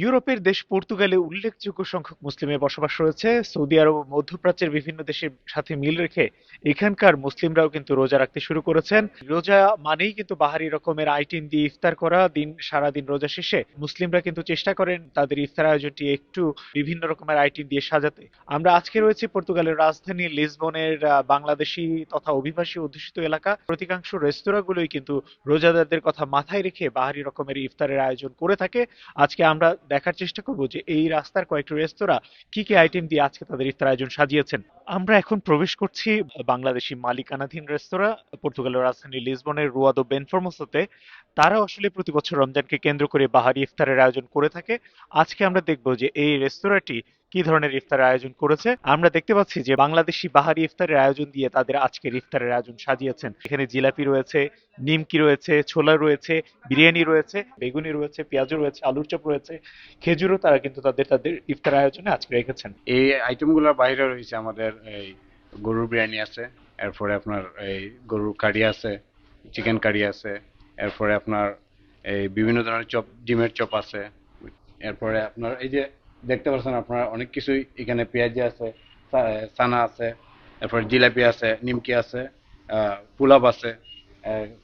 ইউরোপের দেশ পর্তুগালে উল্লেখযোগ্য সংখ্যক মুসলিমের বসবাস রয়েছে। সৌদি আরব ও মধ্যপ্রাচ্যের বিভিন্ন দেশের সাথে মিল রেখে এখানকার মুসলিমরাও কিন্তু রোজা রাখতে শুরু করেছেন। রোজা মানেই কিন্তু বাহারি রকমের আইটেম দিয়ে ইফতার করা। সারাদিন রোজা শেষে মুসলিমরা কিন্তু চেষ্টা করেন তাদের ইফতার আয়োজনটি একটু বিভিন্ন রকমের আইটেম দিয়ে সাজাতে। আমরা আজকে রয়েছি পর্তুগালের রাজধানী লিসবনের বাংলাদেশি তথা অভিবাসী অধ্যুষিত এলাকা। অধিকাংশ রেস্তোরাঁগুলোই কিন্তু রোজাদারদের কথা মাথায় রেখে বাহারি রকমের ইফতারের আয়োজন করে থাকে। আজকে আমরা দেখার চেষ্টা করব যে এই রাস্তার কয়েকটি রেস্তোরাঁ কি কি আইটেম দিয়ে আজকে তাদের ইফতার আয়োজন সাজিয়েছেন। আমরা এখন প্রবেশ করছি বাংলাদেশি মালিকানাধীন রেস্তোরাঁ পর্তুগালের রাজধানী লিসবনের রুয়া দো বেনফরমোসোতে। তারা আসলে প্রতি বছর রমজানকে কেন্দ্র করে বাহারি ইফতারের আয়োজন করে থাকে। আজকে আমরা দেখব যে এই রেস্তোরাঁটি কি ধরনের ইফতারের আয়োজন করেছে। আমরা দেখতে পাচ্ছি যে বাংলাদেশি বাহারি ইফতারের আয়োজন দিয়ে তাদের আজকের ইফতারের আয়োজন সাজিয়েছেন। এখানে জিলাপি রয়েছে, নিমকি রয়েছে, ছোলা রয়েছে, বিরিয়ানি রয়েছে, বেগুনি রয়েছে, পেঁয়াজু রয়েছে, আলুর চপ রয়েছে, খেজুরও তারা কিন্তু তাদের তাদের ইফতার আয়োজনে আজকে রেখেছেন। এই আইটেমগুলোর বাইরে রয়েছে আমাদের এই গরুর বিরিয়ানি আছে, এরপরে আপনার এই গরুর কারি আছে, চিকেন কারি আছে, এরপরে আপনার এই বিভিন্ন ধরনের চপ, ডিমের চপ আছে, এরপরে আপনার এই যে দেখতে পাচ্ছেন আপনার অনেক কিছুই এখানে, পেঁয়াজি আছে, চানা আছে, এরপরে জিলাপি আছে, নিমকি আছে, পোলাপ আছে,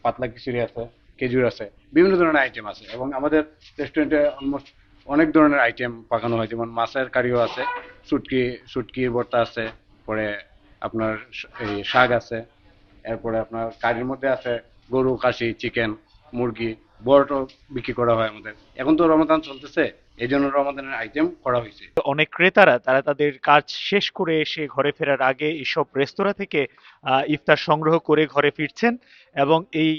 পাতলা খিচুড়ি আছে, খেজুর আছে, বিভিন্ন ধরনের আইটেম আছে। এবং আমাদের রেস্টুরেন্টে অলমোস্ট অনেক ধরনের আইটেম পাকানো হয়, যেমন মাছের কারিও আছে, শুটকি শুটকির ভর্তা আছে, পরে আপনার এই শাক আছে, এরপরে আপনার কারির মধ্যে আছে গরু, খাসি, চিকেন, মুরগি, বড়টো বিক্রি করা হয় আমাদের। এখন তো রমাদান চলতেছে, এই জন্য রমাদানের আইটেম করা হয়েছে। অনেক ক্রেতারা তারা তাদের কাজ শেষ করে এসে ঘরে ফেরার আগে এসব রেস্তোরাঁ থেকে ইফতার সংগ্রহ করে ঘরে ফিরছেন। এবং এই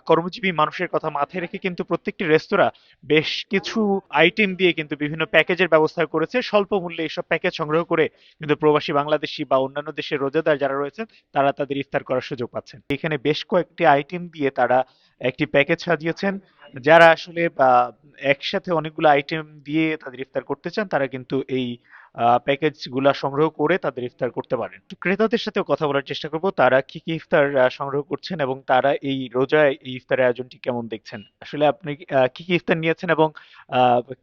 কর্মজীবী মানুষের কথা মাথায় রেখে কিন্তু প্রত্যেকটি রেস্তোরাঁ বেশ কিছু আইটেম দিয়ে কিন্তু বিভিন্ন প্যাকেজের ব্যবস্থা করেছে। স্বল্প মূল্যে এইসব প্যাকেজ সংগ্রহ করে কিন্তু প্রবাসী বাংলাদেশি বা অন্যান্য দেশের রোজাদার যারা রয়েছেন তারা তাদের ইফতার করার সুযোগ পাচ্ছেন। এখানে বেশ কয়েকটি আইটেম দিয়ে তারা একটি প্যাকেজ সাজিয়েছেন। যারা আসলে একসাথে অনেকগুলো আইটেম দিয়ে তাদের ইফতার করতে চান তারা কিন্তু এই প্যাকেজ গুলা সংগ্রহ করে তাদের ইফতার করতে পারেন। তো ক্রেতাদের সাথেও কথা বলার চেষ্টা করব তারা কি কি ইফতার সংগ্রহ করছেন এবং তারা এই রোজায় এই ইফতারের আয়োজনটি কেমন দেখছেন। আসলে আপনি কি কি ইফতার নিয়েছেন এবং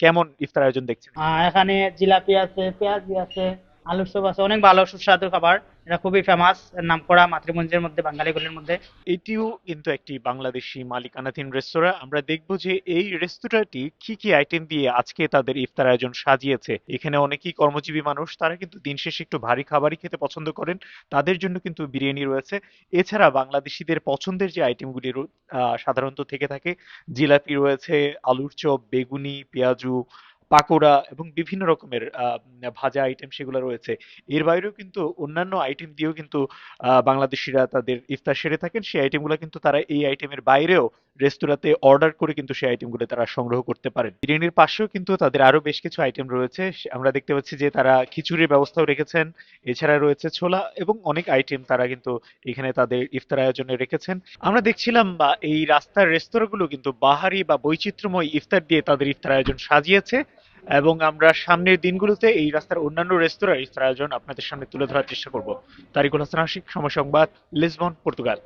কেমন ইফতার আয়োজন দেখছেন। এখানে জিলাপি আছে, পেঁয়াজি আছে, আলুর চপ আছে, অনেক ভালো সুস্বাদু খাবার। এটা খুবই ফেমাস, নামকরা মাতৃমঞ্জের মধ্যে, বাঙালিগুলির মধ্যে। এটিও কিন্তু একটি বাংলাদেশি মালিকানাধীন রেস্তোরাঁ। আমরা দেখব যে এই রেস্তোরাঁটি কি কি আইটেম দিয়ে আজকে তাদের ইফতার আয়োজন সাজিয়েছে। এখানে অনেকেই কর্মজীবী মানুষ, তারা কিন্তু দিন শেষে একটু ভারী খাবারই খেতে পছন্দ করেন। তাদের জন্য কিন্তু বিরিয়ানি রয়েছে। এছাড়া বাংলাদেশিদের পছন্দের যে আইটেমগুলি সাধারণত থেকে থাকে, জিলাপি রয়েছে, আলুর চপ, বেগুনি, পেঁয়াজু, পাকোড়া এবং বিভিন্ন রকমের ভাজা আইটেম সেগুলো রয়েছে। এর বাইরেও কিন্তু অন্যান্য আইটেম দিয়েও কিন্তু বাংলাদেশিরা তাদের ইফতার সেরে থাকেন। সেই আইটেমগুলো কিন্তু তারা এই আইটেমের বাইরেও রেস্তোরাঁতে অর্ডার করে কিন্তু সেই আইটেমগুলো তারা সংগ্রহ করতে পারেন। বিরিয়ানির পাশেও কিন্তু তাদের আরো বেশ কিছু আইটেম রয়েছে। আমরা দেখতে পাচ্ছি যে তারা খিচুড়ির ব্যবস্থাও রেখেছেন। এছাড়া রয়েছে ছোলা এবং অনেক আইটেম তারা কিন্তু এখানে তাদের ইফতার আয়োজনে রেখেছেন। আমরা দেখছিলাম এই রাস্তার রেস্তোরাঁগুলো কিন্তু বাহারি বা বৈচিত্র্যময় ইফতার দিয়ে তাদের ইফতার আয়োজন সাজিয়েছে। এবং আমরা সামনের দিনগুলোতে এই রাস্তার অন্যান্য রেস্তোরাঁর ইফতার আয়োজন আপনাদের সামনে তুলে ধরার চেষ্টা করব। তারিকুল হাসান আশিক, সময় সংবাদ, লিসবন, পর্তুগাল।